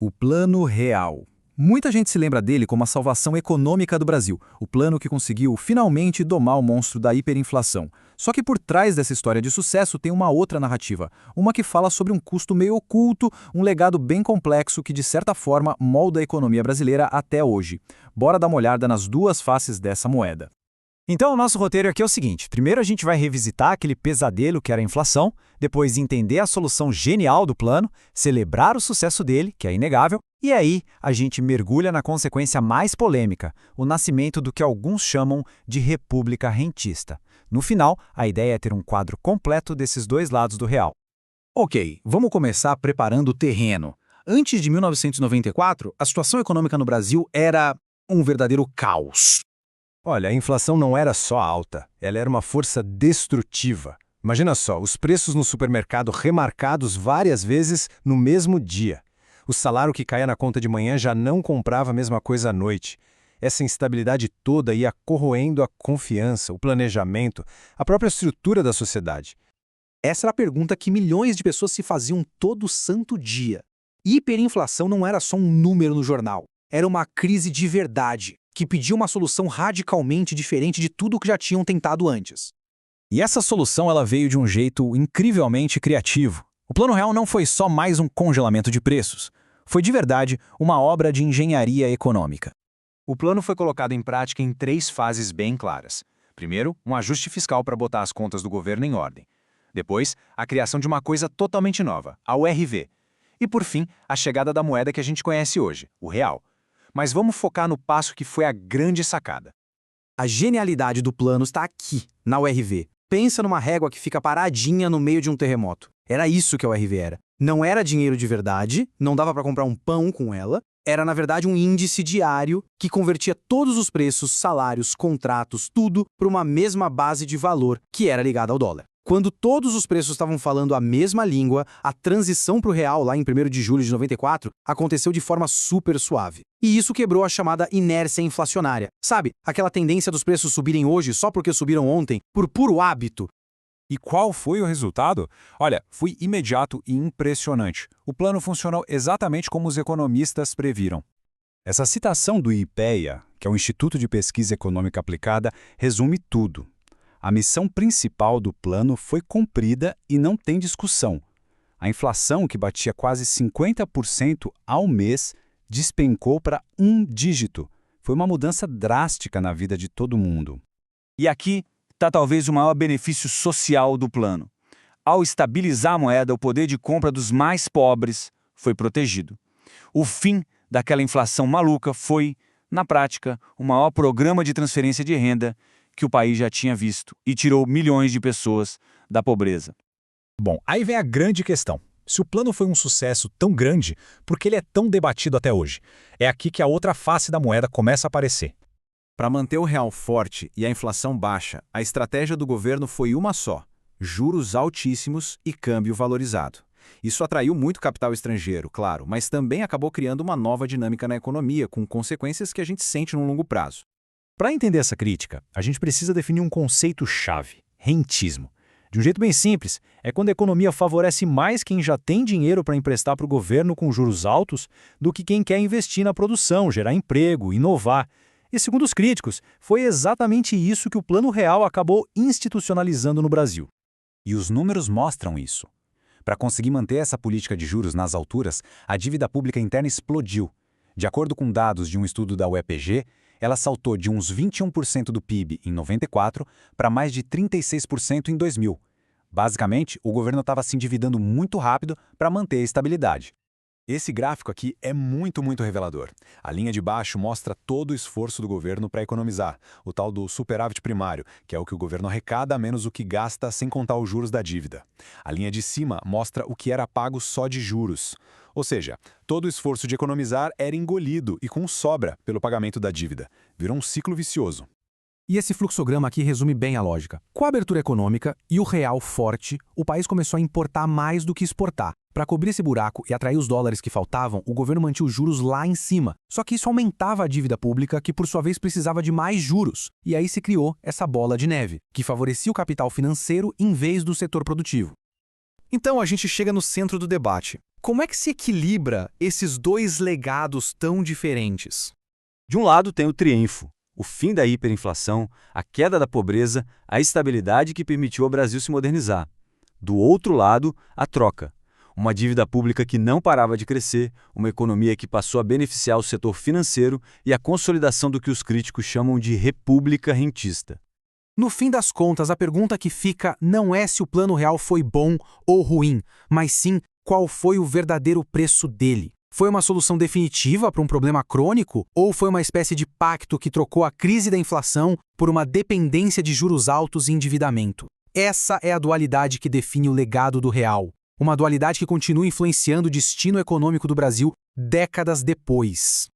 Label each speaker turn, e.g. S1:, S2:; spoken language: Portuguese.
S1: O Plano Real. Muita gente se lembra dele como a salvação econômica do Brasil, o plano que conseguiu finalmente domar o monstro da hiperinflação. Só que por trás dessa história de sucesso tem uma outra narrativa, uma que fala sobre um custo meio oculto, um legado bem complexo que de certa forma molda a economia brasileira até hoje. Bora dar uma olhada nas duas faces dessa moeda.
S2: Então, o nosso roteiro aqui é o seguinte: primeiro a gente vai revisitar aquele pesadelo que era a inflação, depois entender a solução genial do plano, celebrar o sucesso dele, que é inegável, e aí a gente mergulha na consequência mais polêmica, o nascimento do que alguns chamam de república rentista. No final, a ideia é ter um quadro completo desses dois lados do real.
S1: Ok, vamos começar preparando o terreno. Antes de 1994, a situação econômica no Brasil era um verdadeiro caos.
S3: Olha, a inflação não era só alta, ela era uma força destrutiva. Imagina só, os preços no supermercado remarcados várias vezes no mesmo dia. O salário que caía na conta de manhã já não comprava a mesma coisa à noite. Essa instabilidade toda ia corroendo a confiança, o planejamento, a própria estrutura da sociedade.
S1: Essa era a pergunta que milhões de pessoas se faziam todo santo dia. Hiperinflação não era só um número no jornal, era uma crise de verdade, que pedia uma solução radicalmente diferente de tudo o que já tinham tentado antes. E essa solução ela veio de um jeito incrivelmente criativo. O Plano Real não foi só mais um congelamento de preços. Foi de verdade uma obra de engenharia econômica.
S4: O plano foi colocado em prática em 3 fases bem claras. Primeiro, um ajuste fiscal para botar as contas do governo em ordem. Depois, a criação de uma coisa totalmente nova, a URV. E por fim, a chegada da moeda que a gente conhece hoje, o real. Mas vamos focar no passo que foi a grande sacada.
S1: A genialidade do plano está aqui, na URV. Pensa numa régua que fica paradinha no meio de um terremoto. Era isso que a URV era. Não era dinheiro de verdade, não dava para comprar um pão com ela. Era, na verdade, um índice diário que convertia todos os preços, salários, contratos, tudo para uma mesma base de valor que era ligada ao dólar. Quando todos os preços estavam falando a mesma língua, a transição para o real, lá em 1º de julho de 94, aconteceu de forma super suave. E isso quebrou a chamada inércia inflacionária. Sabe, aquela tendência dos preços subirem hoje só porque subiram ontem, por puro hábito.
S5: E qual foi o resultado? Olha, foi imediato e impressionante. O plano funcionou exatamente como os economistas previram.
S3: Essa citação do IPEA, que é o Instituto de Pesquisa Econômica Aplicada, resume tudo. A missão principal do plano foi cumprida e não tem discussão. A inflação, que batia quase 50% ao mês, despencou para 1 dígito. Foi uma mudança drástica na vida de todo mundo.
S4: E aqui está talvez o maior benefício social do plano. Ao estabilizar a moeda, o poder de compra dos mais pobres foi protegido. O fim daquela inflação maluca foi, na prática, o maior programa de transferência de renda que o país já tinha visto e tirou milhões de pessoas da pobreza.
S2: Bom, aí vem a grande questão. Se o plano foi um sucesso tão grande, por que ele é tão debatido até hoje? É aqui que a outra face da moeda começa a aparecer.
S6: Para manter o real forte e a inflação baixa, a estratégia do governo foi uma só: juros altíssimos e câmbio valorizado. Isso atraiu muito capital estrangeiro, claro, mas também acabou criando uma nova dinâmica na economia, com consequências que a gente sente no longo prazo.
S2: Para entender essa crítica, a gente precisa definir um conceito-chave: rentismo. De um jeito bem simples, é quando a economia favorece mais quem já tem dinheiro para emprestar para o governo com juros altos do que quem quer investir na produção, gerar emprego, inovar. E segundo os críticos, foi exatamente isso que o Plano Real acabou institucionalizando no Brasil.
S3: E os números mostram isso. Para conseguir manter essa política de juros nas alturas, a dívida pública interna explodiu. De acordo com dados de um estudo da UEPG, ela saltou de uns 21% do PIB em 94 para mais de 36% em 2000. Basicamente, o governo estava se endividando muito rápido para manter a estabilidade. Esse gráfico aqui é muito revelador. A linha de baixo mostra todo o esforço do governo para economizar, o tal do superávit primário, que é o que o governo arrecada menos o que gasta sem contar os juros da dívida. A linha de cima mostra o que era pago só de juros. Ou seja, todo o esforço de economizar era engolido e com sobra pelo pagamento da dívida. Virou um ciclo vicioso.
S1: E esse fluxograma aqui resume bem a lógica. Com a abertura econômica e o real forte, o país começou a importar mais do que exportar. Para cobrir esse buraco e atrair os dólares que faltavam, o governo mantinha os juros lá em cima. Só que isso aumentava a dívida pública, que por sua vez precisava de mais juros. E aí se criou essa bola de neve, que favorecia o capital financeiro em vez do setor produtivo. Então a gente chega no centro do debate. Como é que se equilibra esses dois legados tão diferentes?
S7: De um lado tem o triunfo, o fim da hiperinflação, a queda da pobreza, a estabilidade que permitiu ao Brasil se modernizar. Do outro lado, a troca. Uma dívida pública que não parava de crescer, uma economia que passou a beneficiar o setor financeiro e a consolidação do que os críticos chamam de república rentista.
S1: No fim das contas, a pergunta que fica não é se o Plano Real foi bom ou ruim, mas sim qual foi o verdadeiro preço dele. Foi uma solução definitiva para um problema crônico ou foi uma espécie de pacto que trocou a crise da inflação por uma dependência de juros altos e endividamento? Essa é a dualidade que define o legado do real. Uma dualidade que continua influenciando o destino econômico do Brasil décadas depois.